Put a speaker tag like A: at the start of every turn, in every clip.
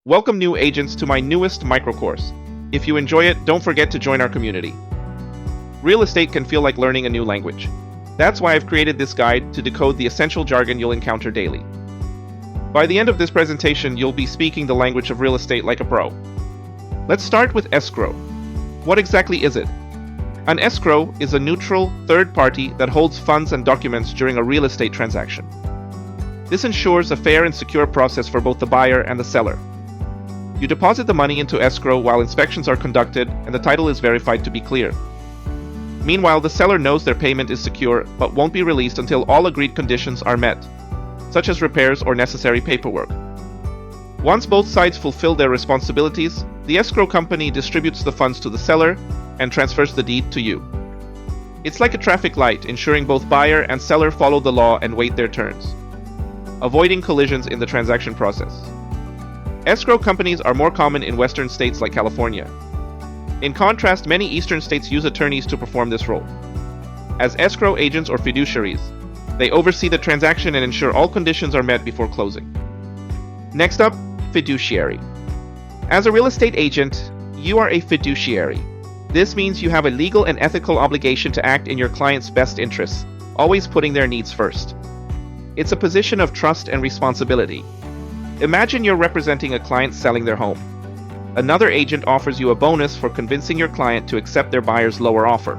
A: Welcome new agents to my newest microcourse. If you enjoy it, don't forget to join our community. Real estate can feel like learning a new language. That's why I've created this guide to decode the essential jargon you'll encounter daily. By the end of this presentation, you'll be speaking the language of real estate like a pro. Let's start with escrow. What exactly is it? An escrow is a neutral third party that holds funds and documents during a real estate transaction. This ensures a fair and secure process for both the buyer and the seller. You deposit the money into escrow while inspections are conducted and the title is verified to be clear. Meanwhile, the seller knows their payment is secure but won't be released until all agreed conditions are met, such as repairs or necessary paperwork. Once both sides fulfill their responsibilities, the escrow company distributes the funds to the seller and transfers the deed to you. It's like a traffic light, ensuring both buyer and seller follow the law and wait their turns, avoiding collisions in the transaction process. Escrow companies are more common in western states like California. In contrast, many eastern states use attorneys to perform this role. As escrow agents or fiduciaries, they oversee the transaction and ensure all conditions are met before closing. Next up, fiduciary. As a real estate agent, you are a fiduciary. This means you have a legal and ethical obligation to act in your client's best interests, always putting their needs first. It's a position of trust and responsibility. Imagine you're representing a client selling their home. Another agent offers you a bonus for convincing your client to accept their buyer's lower offer.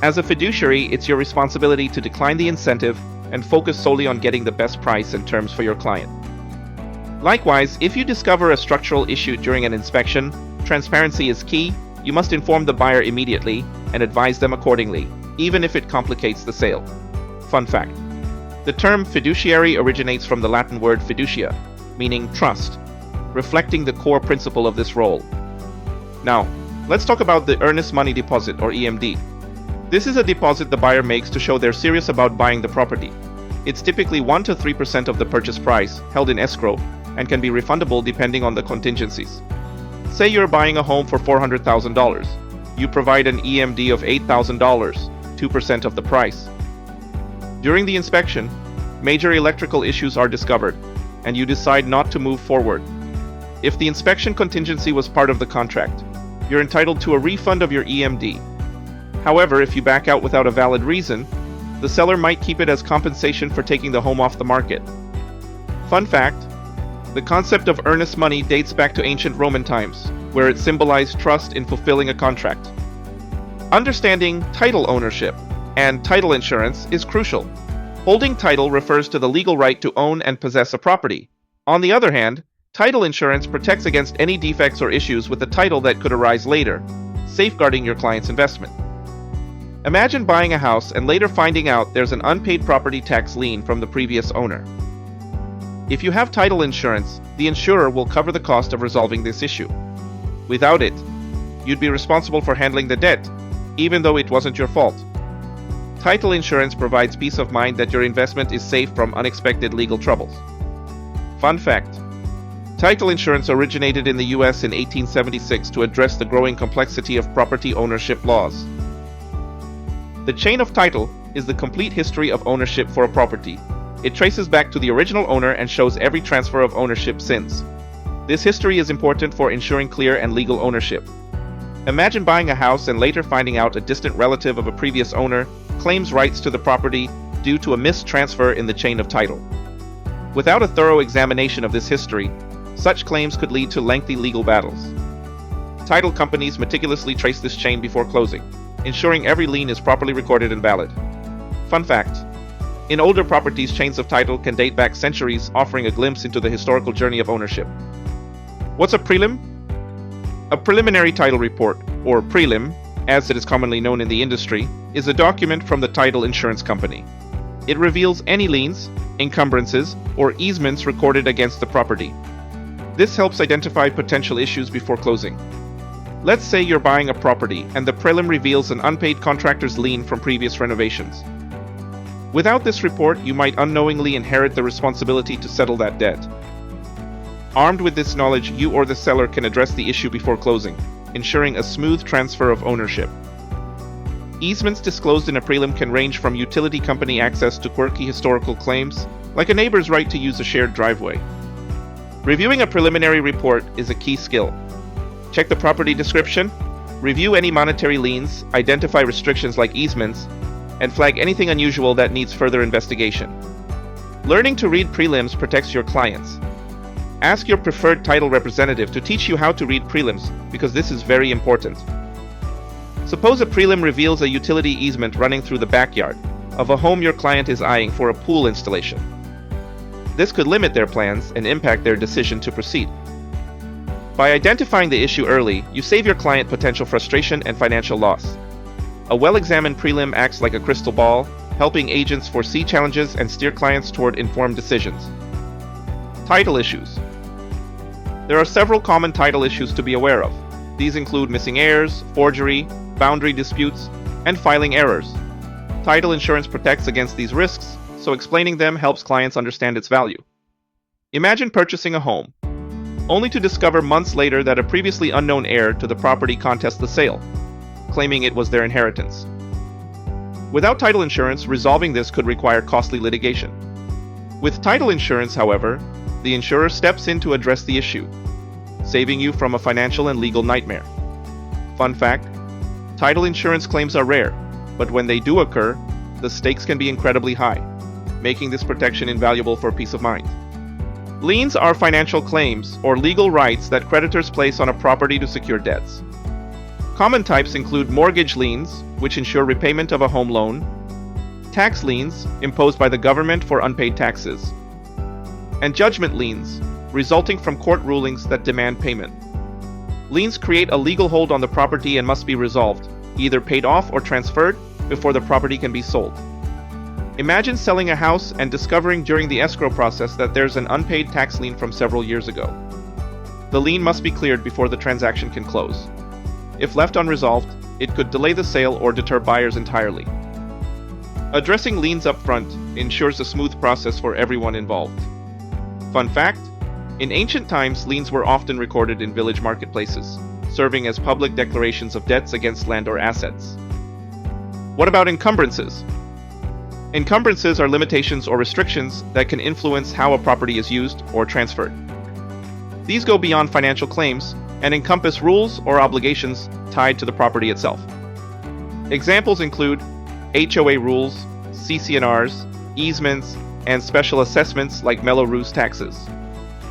A: As a fiduciary, it's your responsibility to decline the incentive and focus solely on getting the best price and terms for your client. Likewise, if you discover a structural issue during an inspection, transparency is key. You must inform the buyer immediately and advise them accordingly, even if it complicates the sale. Fun fact: the term fiduciary originates from the Latin word fiducia, meaning trust, reflecting the core principle of this role. Now, let's talk about the earnest money deposit, or EMD. This is a deposit the buyer makes to show they're serious about buying the property. It's typically 1 to 3% of the purchase price, held in escrow, and can be refundable depending on the contingencies. Say you're buying a home for $400,000. You provide an EMD of $8,000, 2% of the price. During the inspection, major electrical issues are discovered, and you decide not to move forward. If the inspection contingency was part of the contract, you're entitled to a refund of your EMD. However, if you back out without a valid reason, the seller might keep it as compensation for taking the home off the market. Fun fact: the concept of earnest money dates back to ancient Roman times, where it symbolized trust in fulfilling a contract. Understanding title ownership and title insurance is crucial. Holding title refers to the legal right to own and possess a property. On the other hand, title insurance protects against any defects or issues with the title that could arise later, safeguarding your client's investment. Imagine buying a house and later finding out there's an unpaid property tax lien from the previous owner. If you have title insurance, the insurer will cover the cost of resolving this issue. Without it, you'd be responsible for handling the debt, even though it wasn't your fault. Title insurance provides peace of mind that your investment is safe from unexpected legal troubles. Fun fact: title insurance originated in the US in 1876 to address the growing complexity of property ownership laws. The chain of title is the complete history of ownership for a property. It traces back to the original owner and shows every transfer of ownership since. This history is important for ensuring clear and legal ownership. Imagine buying a house and later finding out a distant relative of a previous owner claims rights to the property due to a mistransfer in the chain of title. Without a thorough examination of this history, such claims could lead to lengthy legal battles. Title companies meticulously trace this chain before closing, ensuring every lien is properly recorded and valid. Fun fact: in older properties, chains of title can date back centuries, offering a glimpse into the historical journey of ownership. What's a prelim? A preliminary title report, or prelim, as it is commonly known in the industry, is a document from the title insurance company. It reveals any liens, encumbrances, or easements recorded against the property. This helps identify potential issues before closing. Let's say you're buying a property and the prelim reveals an unpaid contractor's lien from previous renovations. Without this report, you might unknowingly inherit the responsibility to settle that debt. Armed with this knowledge, you or the seller can address the issue before closing, ensuring a smooth transfer of ownership. Easements disclosed in a prelim can range from utility company access to quirky historical claims, like a neighbor's right to use a shared driveway. Reviewing a preliminary report is a key skill. Check the property description, review any monetary liens, identify restrictions like easements, and flag anything unusual that needs further investigation. Learning to read prelims protects your clients. Ask your preferred title representative to teach you how to read prelims, because this is very important. Suppose a prelim reveals a utility easement running through the backyard of a home your client is eyeing for a pool installation. This could limit their plans and impact their decision to proceed. By identifying the issue early, you save your client potential frustration and financial loss. A well-examined prelim acts like a crystal ball, helping agents foresee challenges and steer clients toward informed decisions. Title issues. There are several common title issues to be aware of. These include missing heirs, forgery, boundary disputes, and filing errors. Title insurance protects against these risks, so explaining them helps clients understand its value. Imagine purchasing a home, only to discover months later that a previously unknown heir to the property contests the sale, claiming it was their inheritance. Without title insurance, resolving this could require costly litigation. With title insurance, however, the insurer steps in to address the issue, saving you from a financial and legal nightmare. Fun fact: title insurance claims are rare, but when they do occur, the stakes can be incredibly high, making this protection invaluable for peace of mind. Liens are financial claims or legal rights that creditors place on a property to secure debts. Common types include mortgage liens, which ensure repayment of a home loan, tax liens imposed by the government for unpaid taxes, and judgment liens, resulting from court rulings that demand payment. Liens create a legal hold on the property and must be resolved, either paid off or transferred, before the property can be sold. Imagine selling a house and discovering during the escrow process that there's an unpaid tax lien from several years ago. The lien must be cleared before the transaction can close. If left unresolved, it could delay the sale or deter buyers entirely. Addressing liens up front ensures a smooth process for everyone involved. Fun fact: in ancient times, liens were often recorded in village marketplaces, serving as public declarations of debts against land or assets. What about encumbrances? Encumbrances are limitations or restrictions that can influence how a property is used or transferred. These go beyond financial claims and encompass rules or obligations tied to the property itself. Examples include HOA rules, CC&Rs, easements, and special assessments like Mello Roos taxes.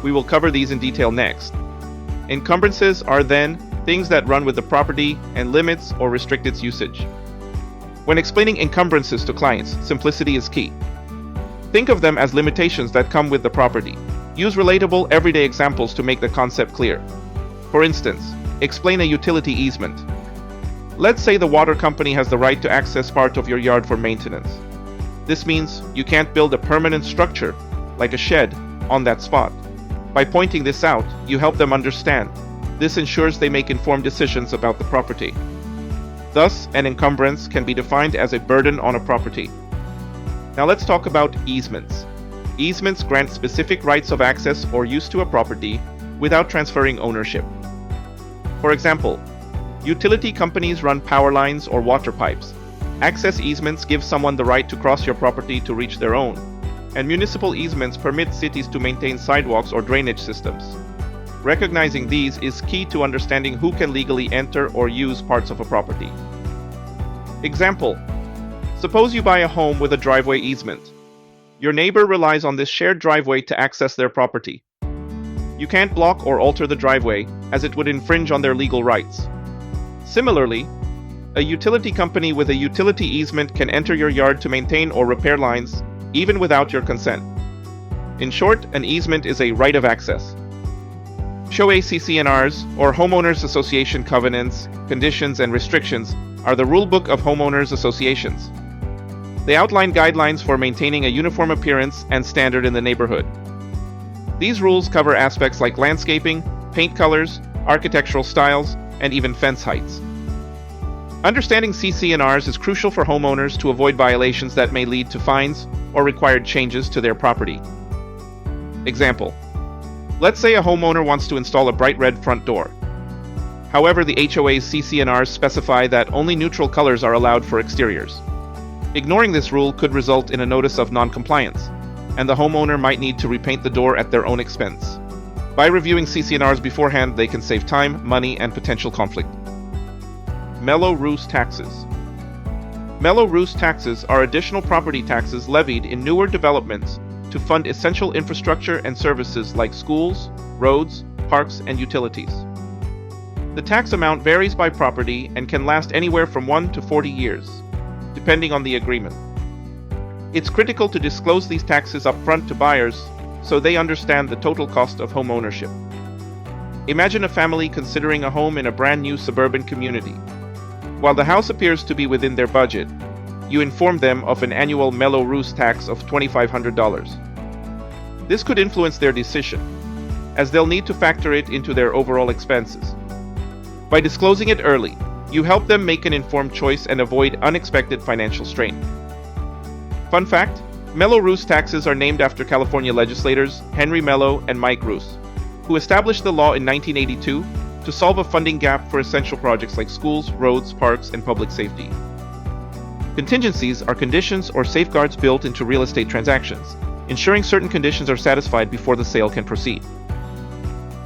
A: We will cover these in detail next. Encumbrances are then things that run with the property and limits or restrict its usage. When explaining encumbrances to clients, simplicity is key. Think of them as limitations that come with the property. Use relatable, everyday examples to make the concept clear. For instance, explain a utility easement. Let's say the water company has the right to access part of your yard for maintenance. This means you can't build a permanent structure, like a shed, on that spot. By pointing this out, you help them understand. This ensures they make informed decisions about the property. Thus, an encumbrance can be defined as a burden on a property. Now let's talk about easements. Easements grant specific rights of access or use to a property without transferring ownership. For example, utility companies run power lines or water pipes. Access easements give someone the right to cross your property to reach their own, and municipal easements permit cities to maintain sidewalks or drainage systems. Recognizing these is key to understanding who can legally enter or use parts of a property. Example: suppose you buy a home with a driveway easement. Your neighbor relies on this shared driveway to access their property. You can't block or alter the driveway, as it would infringe on their legal rights. Similarly, a utility company with a utility easement can enter your yard to maintain or repair lines, even without your consent. In short, an easement is a right of access. HOA CC&Rs, or Homeowners Association covenants, conditions, and restrictions, are the rulebook of homeowners associations. They outline guidelines for maintaining a uniform appearance and standard in the neighborhood. These rules cover aspects like landscaping, paint colors, architectural styles, and even fence heights. Understanding CC&Rs is crucial for homeowners to avoid violations that may lead to fines or required changes to their property. Example: let's say a homeowner wants to install a bright red front door. However, the HOA's CC&Rs specify that only neutral colors are allowed for exteriors. Ignoring this rule could result in a notice of non-compliance, and the homeowner might need to repaint the door at their own expense. By reviewing CC&Rs beforehand, they can save time, money, and potential conflict. Mello Roos taxes. Mello Roos taxes are additional property taxes levied in newer developments to fund essential infrastructure and services like schools, roads, parks, and utilities. The tax amount varies by property and can last anywhere from 1 to 40 years, depending on the agreement. It's critical to disclose these taxes upfront to buyers so they understand the total cost of home ownership. Imagine a family considering a home in a brand new suburban community. While the house appears to be within their budget, you inform them of an annual Mello Roos tax of $2,500. This could influence their decision, as they'll need to factor it into their overall expenses. By disclosing it early, you help them make an informed choice and avoid unexpected financial strain. Fun fact, Mello Roos taxes are named after California legislators Henry Mello and Mike Roos, who established the law in 1982 to solve a funding gap for essential projects like schools, roads, parks, and public safety. Contingencies are conditions or safeguards built into real estate transactions, ensuring certain conditions are satisfied before the sale can proceed.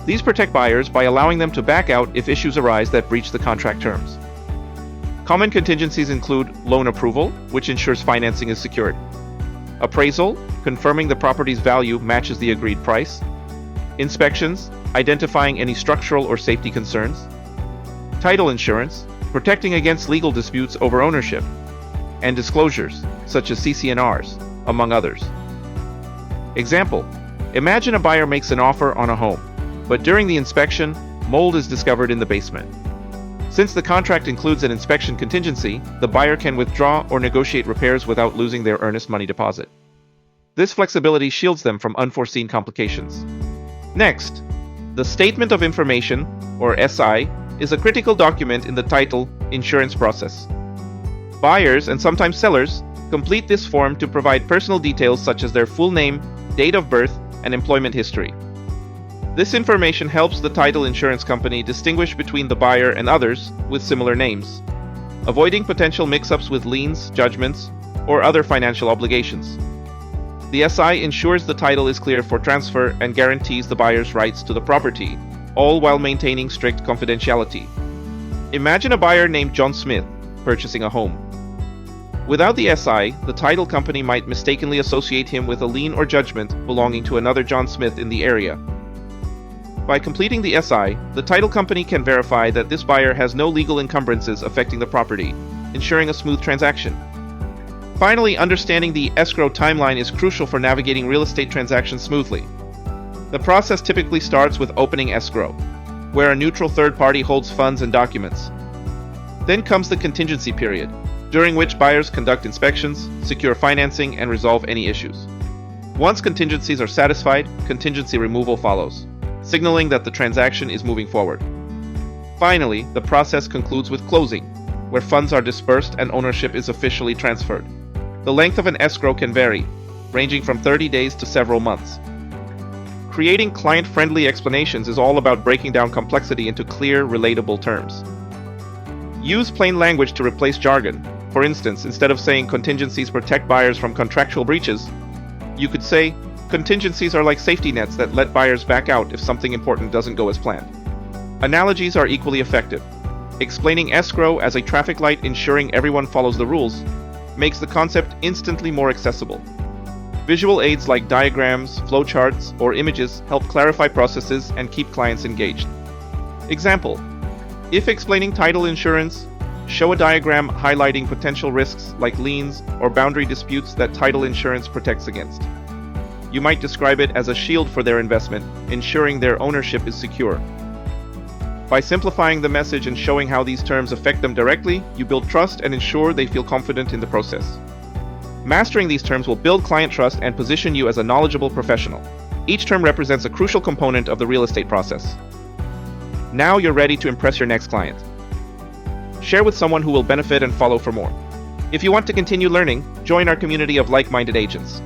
A: These protect buyers by allowing them to back out if issues arise that breach the contract terms. Common contingencies include loan approval, which ensures financing is secured; appraisal, confirming the property's value matches the agreed price; inspections, identifying any structural or safety concerns; title insurance, protecting against legal disputes over ownership; and disclosures, such as CC&Rs, among others. Example: imagine a buyer makes an offer on a home, but during the inspection, mold is discovered in the basement. Since the contract includes an inspection contingency, the buyer can withdraw or negotiate repairs without losing their earnest money deposit. This flexibility shields them from unforeseen complications. Next, the Statement of Information, or SI, is a critical document in the title insurance process. Buyers, and sometimes sellers, complete this form to provide personal details such as their full name, date of birth, and employment history. This information helps the title insurance company distinguish between the buyer and others with similar names, avoiding potential mix-ups with liens, judgments, or other financial obligations. The SI ensures the title is clear for transfer and guarantees the buyer's rights to the property, all while maintaining strict confidentiality. Imagine a buyer named John Smith purchasing a home. Without the SI, the title company might mistakenly associate him with a lien or judgment belonging to another John Smith in the area. By completing the SI, the title company can verify that this buyer has no legal encumbrances affecting the property, ensuring a smooth transaction. Finally, understanding the escrow timeline is crucial for navigating real estate transactions smoothly. The process typically starts with opening escrow, where a neutral third party holds funds and documents. Then comes the contingency period, during which buyers conduct inspections, secure financing, and resolve any issues. Once contingencies are satisfied, contingency removal follows, signaling that the transaction is moving forward. Finally, the process concludes with closing, where funds are dispersed and ownership is officially transferred. The length of an escrow can vary, ranging from 30 days to several months. Creating client-friendly explanations is all about breaking down complexity into clear, relatable terms. Use plain language to replace jargon. For instance, instead of saying contingencies protect buyers from contractual breaches, you could say, contingencies are like safety nets that let buyers back out if something important doesn't go as planned. Analogies are equally effective. Explaining escrow as a traffic light ensuring everyone follows the rules makes the concept instantly more accessible. Visual aids like diagrams, flowcharts, or images help clarify processes and keep clients engaged. Example: if explaining title insurance, show a diagram highlighting potential risks like liens or boundary disputes that title insurance protects against. You might describe it as a shield for their investment, ensuring their ownership is secure. By simplifying the message and showing how these terms affect them directly, you build trust and ensure they feel confident in the process. Mastering these terms will build client trust and position you as a knowledgeable professional. Each term represents a crucial component of the real estate process. Now you're ready to impress your next client. Share with someone who will benefit and follow for more. If you want to continue learning, join our community of like-minded agents.